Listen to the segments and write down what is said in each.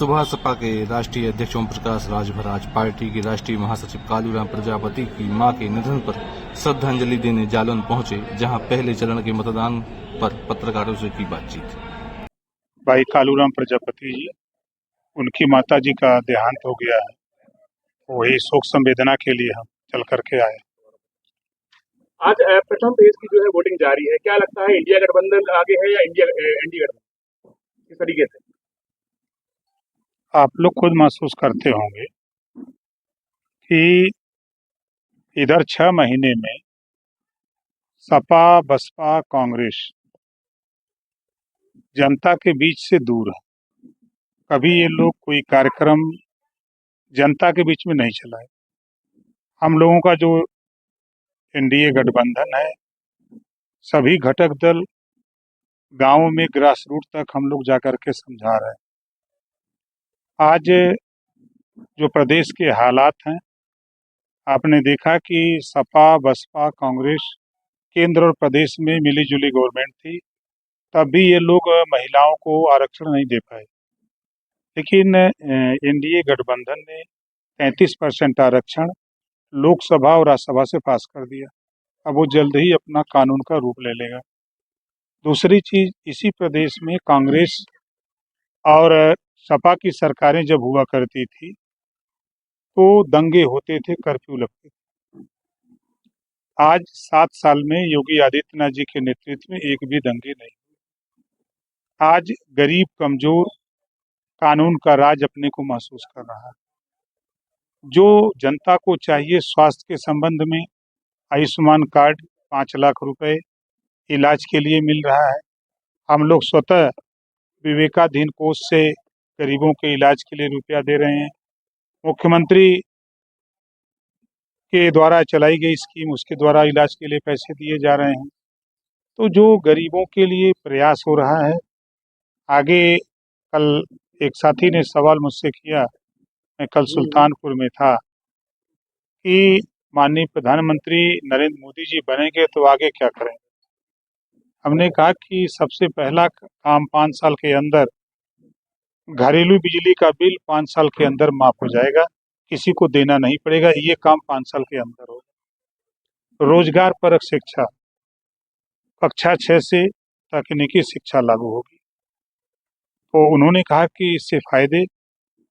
सुबह सपा के राष्ट्रीय अध्यक्ष ओम प्रकाश राजभर आज पार्टी के राष्ट्रीय महासचिव कालूराम प्रजापति की मां के निधन पर श्रद्धांजलि देने जालौन पहुंचे, जहां पहले चरण के मतदान पर पत्रकारों से की बातचीत। भाई कालूराम प्रजापति जी, उनकी माता जी का देहांत हो गया है। वही शोक संवेदना के लिए हम चल करके आए। आज प्रथम फेज की जो है वोटिंग जारी है, क्या लगता है इंडिया गठबंधन आगे है या एनडीए गठबंधन, किस तरीके से? आप लोग खुद महसूस करते होंगे कि इधर 6 महीने में सपा बसपा कांग्रेस जनता के बीच से दूर है। कभी ये लोग कोई कार्यक्रम जनता के बीच में नहीं चलाए। हम लोगों का जो एनडीए गठबंधन है, सभी घटक दल गांवों में ग्रास रूट तक हम लोग जाकर के समझा रहे हैं। आज जो प्रदेश के हालात हैं, आपने देखा कि सपा बसपा कांग्रेस केंद्र और प्रदेश में मिली जुली गवर्नमेंट थी, तब भी ये लोग महिलाओं को आरक्षण नहीं दे पाए। लेकिन एनडीए गठबंधन ने 33% आरक्षण लोकसभा और राज्यसभा से पास कर दिया। अब वो जल्द ही अपना कानून का रूप ले लेगा। दूसरी चीज, इसी प्रदेश में कांग्रेस और सपा की सरकारें जब हुआ करती थी तो दंगे होते थे, कर्फ्यू लगते थे। आज 7 साल में योगी आदित्यनाथ जी के नेतृत्व में एक भी दंगे नहीं। आज गरीब कमजोर कानून का राज अपने को महसूस कर रहा है। जो जनता को चाहिए स्वास्थ्य के संबंध में, आयुष्मान कार्ड 5 लाख रुपए इलाज के लिए मिल रहा है। हम लोग स्वतः विवेकाधीन कोष से गरीबों के इलाज के लिए रुपया दे रहे हैं। मुख्यमंत्री के द्वारा चलाई गई स्कीम, उसके द्वारा इलाज के लिए पैसे दिए जा रहे हैं। तो जो गरीबों के लिए प्रयास हो रहा है, आगे कल एक साथी ने सवाल मुझसे किया, मैं कल सुल्तानपुर में था, कि माननीय प्रधानमंत्री नरेंद्र मोदी जी बनेंगे तो आगे क्या करेंगे। हमने कहा कि सबसे पहला काम 5 साल के अंदर घरेलू बिजली का बिल 5 साल के अंदर माफ हो जाएगा, किसी को देना नहीं पड़ेगा। ये काम 5 साल के अंदर होगा। रोजगार परक शिक्षा कक्षा 6 से तकनीकी शिक्षा लागू होगी। तो उन्होंने कहा कि इससे फायदे,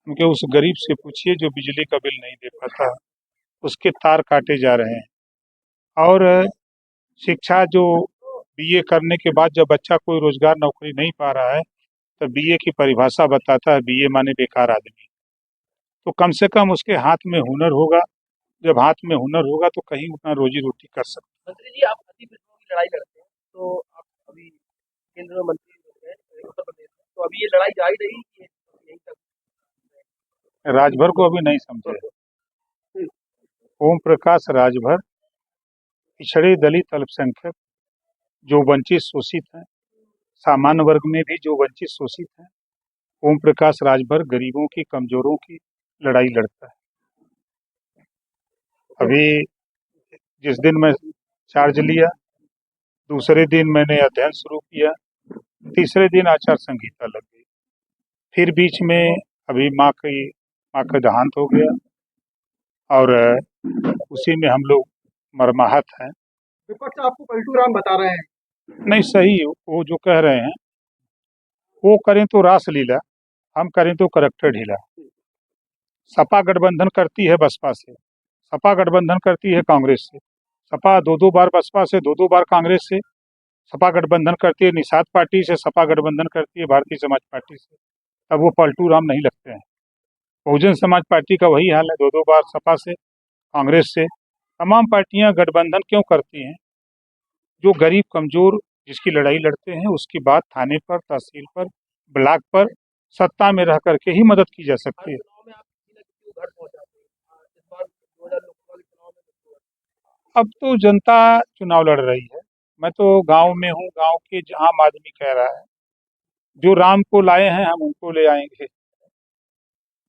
उनके उस गरीब से पूछिए जो बिजली का बिल नहीं दे पाता, उसके तार काटे जा रहे हैं। और शिक्षा जो बीए करने के बाद जब बच्चा कोई रोजगार नौकरी नहीं पा रहा है, तो बीए की परिभाषा बताता है, बीए माने बेकार आदमी। तो कम से कम उसके हाथ में हुनर होगा। जब हाथ में हुनर होगा तो कहीं अपना रोजी रोटी कर सकता है। मंत्री जी, आप अति विषयों की लड़ाई लड़ते हैं, तो आप अभी केंद्र में मंत्री हैं उत्तर प्रदेश में, तो अभी ये लड़ाई जारी रही कि यहीं तक? राजभर को अभी नहीं समझे। ओम प्रकाश राजभर पिछड़े दलित अल्पसंख्यक जो वंचित शोषित हैं, सामान्य वर्ग में भी जो वंचित शोषित हैं, ओम प्रकाश राजभर गरीबों की कमजोरों की लड़ाई लड़ता है। अभी जिस दिन मैं चार्ज लिया, दूसरे दिन मैंने अध्ययन शुरू किया, तीसरे दिन आचार संहिता लग गई। फिर बीच में अभी माँ का देहांत हो गया और उसी में हम लोग मरमाहत हैं। विपक्ष आपको पलटू राम बता रहे हैं। नहीं, सही वो जो कह रहे हैं, वो करें तो रासलीला, हम करें तो करैक्टर ढीला। सपा गठबंधन करती है बसपा से, सपा गठबंधन करती है कांग्रेस से, सपा 2-2 बार बसपा से, 2-2 बार कांग्रेस से, सपा गठबंधन करती है निषाद पार्टी से, सपा गठबंधन करती है भारतीय समाज पार्टी से। तब वो पलटू राम नहीं लगते हैं। बहुजन समाज पार्टी का वही हाल है, 2-2 बार सपा से, कांग्रेस से। तमाम पार्टियां गठबंधन क्यों करती हैं? जो गरीब कमजोर जिसकी लड़ाई लड़ते हैं, उसकी बात थाने पर, तहसील पर, ब्लॉक पर सत्ता में रह करके ही मदद की जा सकती है। अब तो जनता चुनाव लड़ रही है। मैं तो गांव में हूँ, गांव के आम आदमी कह रहा है, जो राम को लाए हैं हम उनको ले आएंगे।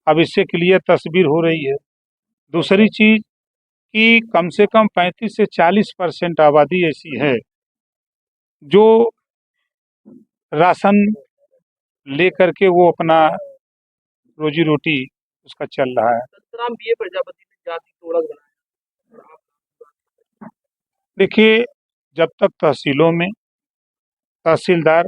अब इससे क्लियर तस्वीर हो रही है। दूसरी चीज कि कम से कम 35 से 40% आबादी ऐसी है जो राशन ले करके वो अपना रोजी रोटी उसका चल रहा है। संतराम बीए प्रजापति ने जाति तोड़क बनाया और आप देखिए, जब तक तहसीलों में तहसीलदार